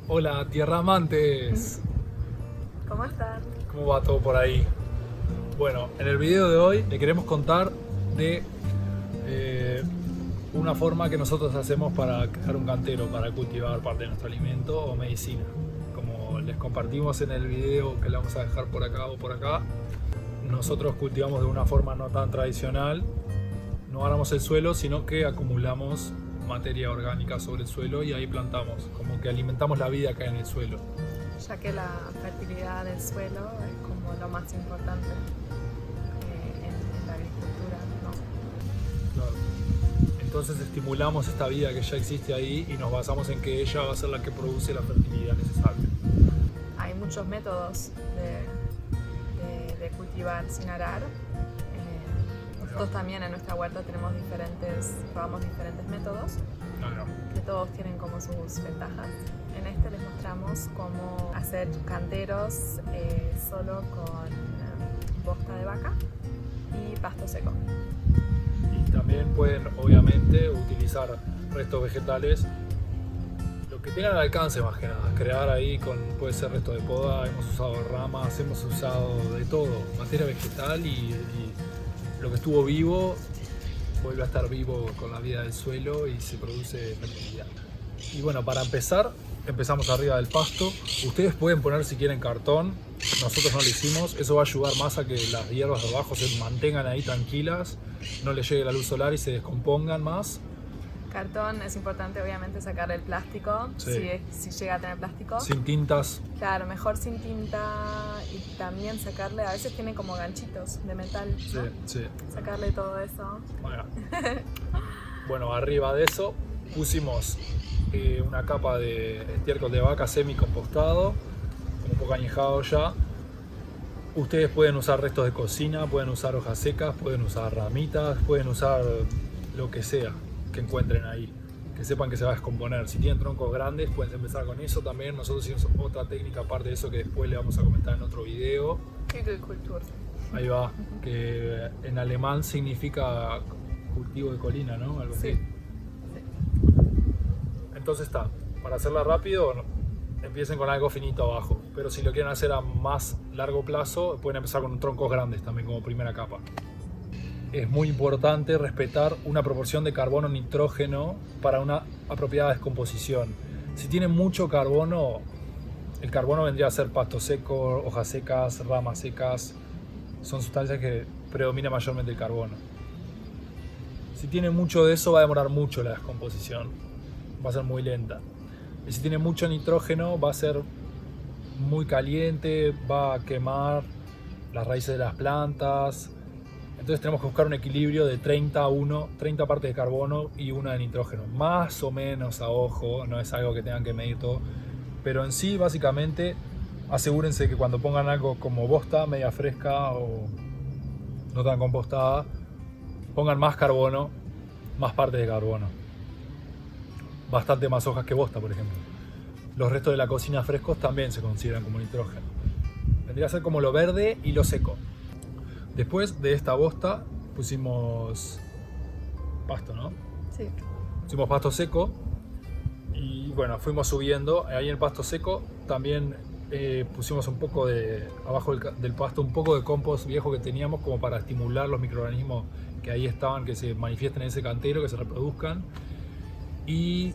Hola, tierra amantes. ¿Cómo están? ¿Cómo va todo por ahí? Bueno, en el video de hoy le queremos contar de eh, una forma que nosotros hacemos para crear un cantero, para cultivar parte de nuestro alimento o medicina. Como les compartimos en el video que le vamos a dejar por acá o por acá, nosotros cultivamos de una forma no tan tradicional. No aramos el suelo, sino que acumulamos materia orgánica sobre el suelo y ahí plantamos, como que alimentamos la vida que hay en el suelo. Ya que la fertilidad del suelo es como lo más importante en la agricultura, ¿no? Claro. Entonces estimulamos esta vida que ya existe ahí y nos basamos en que ella va a ser la que produce la fertilidad necesaria. Hay muchos métodos de cultivar sin arar. Nosotros también en nuestra huerta probamos diferentes métodos, que todos tienen como sus ventajas. En este les mostramos cómo hacer canteros solo con bosta de vaca y pasto seco. Y también pueden obviamente utilizar restos vegetales, lo que tengan al alcance más que nada. Crear ahí puede ser resto de poda, hemos usado ramas, hemos usado de todo, materia vegetal y lo que estuvo vivo vuelve a estar vivo con la vida del suelo y se produce fertilidad. Y bueno, para empezar, empezamos arriba del pasto. Ustedes pueden poner si quieren cartón, nosotros no lo hicimos. Eso va a ayudar más a que las hierbas de abajo se mantengan ahí tranquilas, no les llegue la luz solar y se descompongan más. Cartón, es importante obviamente sacar el plástico, Sí. si llega a tener plástico. Sin tintas. Claro, mejor sin tinta y también sacarle, a veces tiene como ganchitos de metal, ¿no? Sí, sí. Sacarle todo eso. Bueno, arriba de eso pusimos una capa de estiércol de vaca semi-compostado, un poco añejado ya. Ustedes pueden usar restos de cocina, pueden usar hojas secas, pueden usar ramitas, pueden usar lo que sea que encuentren ahí, que sepan que se va a descomponer. Si tienen troncos grandes pueden empezar con eso también. Nosotros hicimos otra técnica aparte de eso que después le vamos a comentar en otro video. Hügelkultur. Ahí va, que en alemán significa cultivo de colina, ¿no? Algo así. Sí. Entonces está, para hacerla rápido, empiecen con algo finito abajo, pero si lo quieren hacer a más largo plazo, pueden empezar con troncos grandes también como primera capa. Es muy importante respetar una proporción de carbono-nitrógeno para una apropiada descomposición. Si tienen mucho carbono, el carbono vendría a ser pasto seco, hojas secas, ramas secas, son sustancias que predomina mayormente el carbono. Si tiene mucho de eso va a demorar mucho la descomposición, va a ser muy lenta. Y si tiene mucho nitrógeno va a ser muy caliente, va a quemar las raíces de las plantas. Entonces tenemos que buscar un equilibrio de 30 partes de carbono y 1 de nitrógeno. Más o menos a ojo, no es algo que tengan que medir todo. Pero en sí, básicamente, asegúrense que cuando pongan algo como bosta, media fresca o no tan compostada, pongan más carbono, más partes de carbono. Bastante más hojas que bosta, por ejemplo. Los restos de la cocina frescos también se consideran como nitrógeno. Vendría a ser como lo verde y lo seco. Después de esta bosta pusimos pasto, ¿no? Sí. Pusimos pasto seco y bueno, fuimos subiendo. Ahí en el pasto seco también pusimos un poco abajo del pasto, un poco de compost viejo que teníamos como para estimular los microorganismos que ahí estaban, que se manifiesten en ese cantero, que se reproduzcan. Y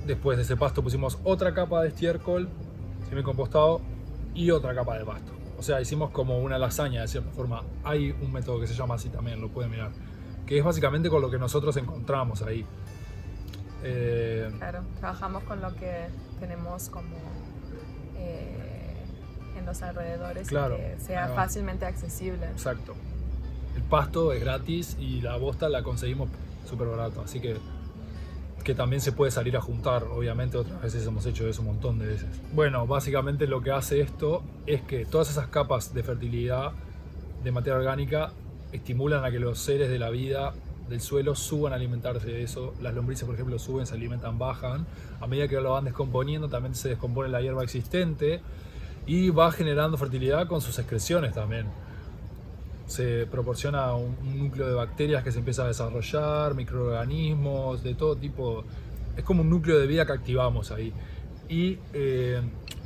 después de ese pasto pusimos otra capa de estiércol semi-compostado y otra capa de pasto. O sea, hicimos como una lasaña de cierta forma. Hay un método que se llama así también, lo pueden mirar, que es básicamente con lo que nosotros encontramos ahí. Claro, trabajamos con lo que tenemos como en los alrededores, Claro, y que sea fácilmente accesible. Exacto. El pasto es gratis y la bosta la conseguimos súper barato, así que también se puede salir a juntar. Obviamente otras veces hemos hecho eso un montón de veces. Bueno, básicamente lo que hace esto es que todas esas capas de fertilidad de materia orgánica estimulan a que los seres de la vida del suelo suban a alimentarse de eso. Las lombrices, por ejemplo, suben, se alimentan, bajan. A medida que lo van descomponiendo, también se descompone la hierba existente y va generando fertilidad con sus excreciones también. Se proporciona un núcleo de bacterias que se empieza a desarrollar, microorganismos de todo tipo. Es como un núcleo de vida que activamos ahí. y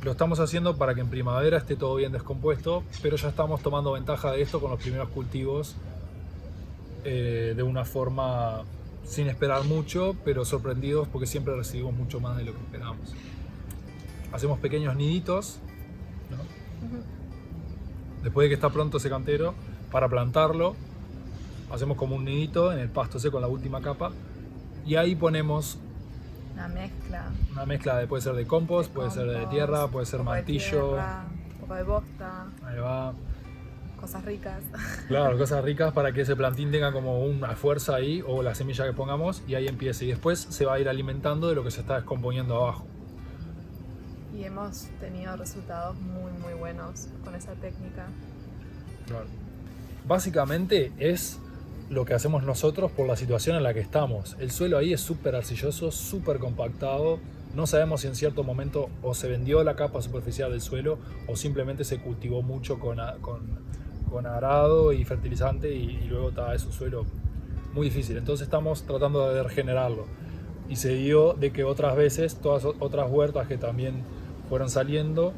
lo estamos haciendo para que en primavera esté todo bien descompuesto, pero ya estamos tomando ventaja de esto con los primeros cultivos de una forma sin esperar mucho, pero sorprendidos porque siempre recibimos mucho más de lo que esperamos. Hacemos pequeños niditos, ¿no? Después de que está pronto ese cantero, para plantarlo, hacemos como un nidito en el pasto seco en la última capa y ahí ponemos una mezcla puede ser de compost, puede ser de tierra, puede ser mantillo, un poco de bosta, ahí va. Cosas ricas. Claro, cosas ricas para que ese plantín tenga como una fuerza ahí, o la semilla que pongamos, y ahí empiece. Y después se va a ir alimentando de lo que se está descomponiendo abajo. Y hemos tenido resultados muy buenos con esa técnica. Claro. Básicamente es lo que hacemos nosotros por la situación en la que estamos. El suelo ahí es súper arcilloso, súper compactado. No sabemos si en cierto momento o se vendió la capa superficial del suelo o simplemente se cultivó mucho con arado y fertilizante y luego es un suelo muy difícil. Entonces estamos tratando de regenerarlo. Y se dio de que otras veces, todas otras huertas que también fueron saliendo,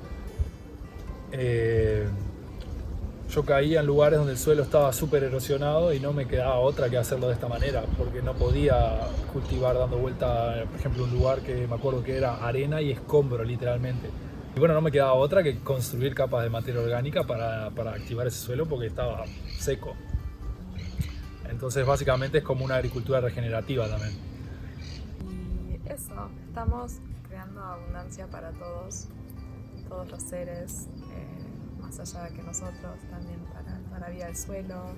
yo caía en lugares donde el suelo estaba súper erosionado y no me quedaba otra que hacerlo de esta manera, porque no podía cultivar dando vuelta, por ejemplo, un lugar que me acuerdo que era arena y escombro literalmente. Y bueno, no me quedaba otra que construir capas de materia orgánica para activar ese suelo porque estaba seco. Entonces básicamente es como una agricultura regenerativa también. Y eso, estamos creando abundancia para todos los seres, más allá de que nosotros, también para la vida del suelo,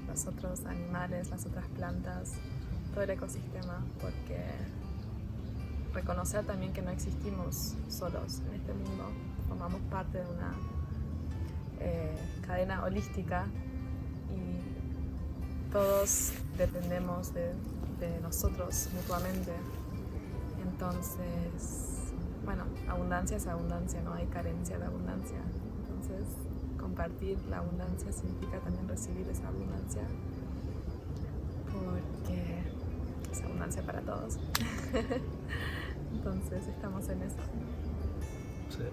los otros animales, las otras plantas, todo el ecosistema, porque reconocer también que no existimos solos en este mundo, formamos parte de una cadena holística y todos dependemos de nosotros mutuamente. Entonces, bueno, abundancia es abundancia, no hay carencia de abundancia. Entonces, compartir la abundancia significa también recibir esa abundancia, porque es abundancia para todos. Entonces, estamos en eso. Sí.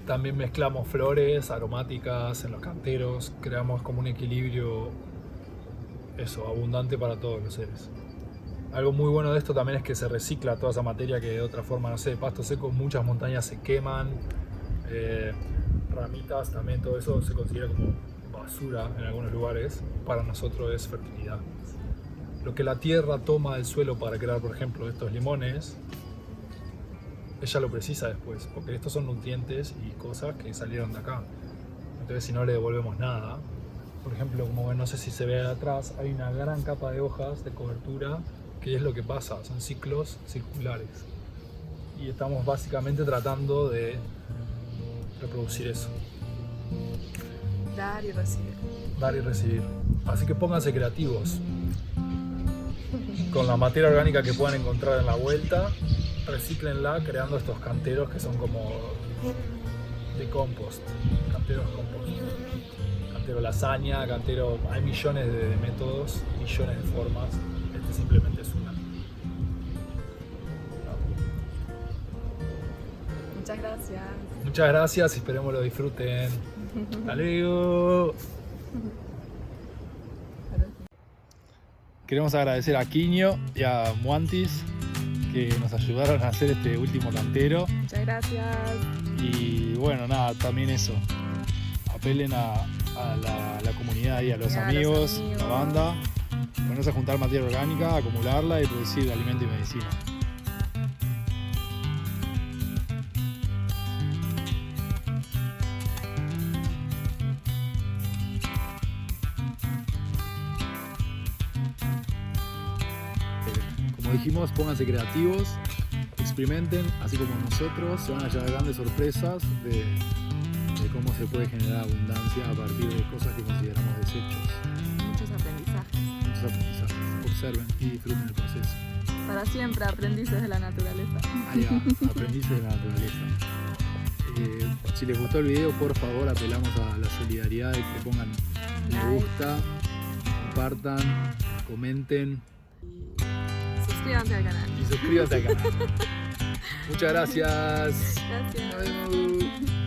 También mezclamos flores aromáticas en los canteros, creamos como un equilibrio, eso, abundante para todos los seres. Algo muy bueno de esto también es que se recicla toda esa materia que de otra forma, no sé, pasto seco, muchas montañas se queman, ramitas también, todo eso se considera como basura en algunos lugares. Para nosotros es fertilidad. Lo que la tierra toma del suelo para crear, por ejemplo, estos limones, ella lo precisa después, porque estos son nutrientes y cosas que salieron de acá. Entonces si no le devolvemos nada, por ejemplo, como no sé si se ve atrás, hay una gran capa de hojas de cobertura, que es lo que pasa, son ciclos circulares. Y estamos básicamente tratando de reproducir eso. Dar y recibir. Dar y recibir. Así que pónganse creativos. Con la materia orgánica que puedan encontrar en la vuelta, recíclenla creando estos canteros que son como de compost. Canteros compost. Cantero lasaña, cantero... Hay millones de métodos, millones de formas. Este simplemente es una. Muchas gracias. Muchas gracias, esperemos lo disfruten. Hasta luego. Queremos agradecer a Quiño y a Muantis que nos ayudaron a hacer este último cantero. Muchas gracias. Y bueno, nada, también eso. Apelen a la comunidad y a los amigos, a la banda. Ponerse a juntar materia orgánica, acumularla y producir alimento y medicina. Como dijimos, pónganse creativos, experimenten, así como nosotros, se van a llevar grandes sorpresas de cómo se puede generar abundancia a partir de cosas que consideramos desechos. Muchos aprendizajes. Muchos aprendizajes. Observen y disfruten el proceso. Para siempre, aprendices de la naturaleza. Ahí va, aprendices de la naturaleza. Si les gustó el video, por favor, apelamos a la solidaridad de que pongan me gusta, compartan, comenten. Suscríbanse al canal. Y suscríbanse al canal. Muchas gracias. Gracias. Nos vemos.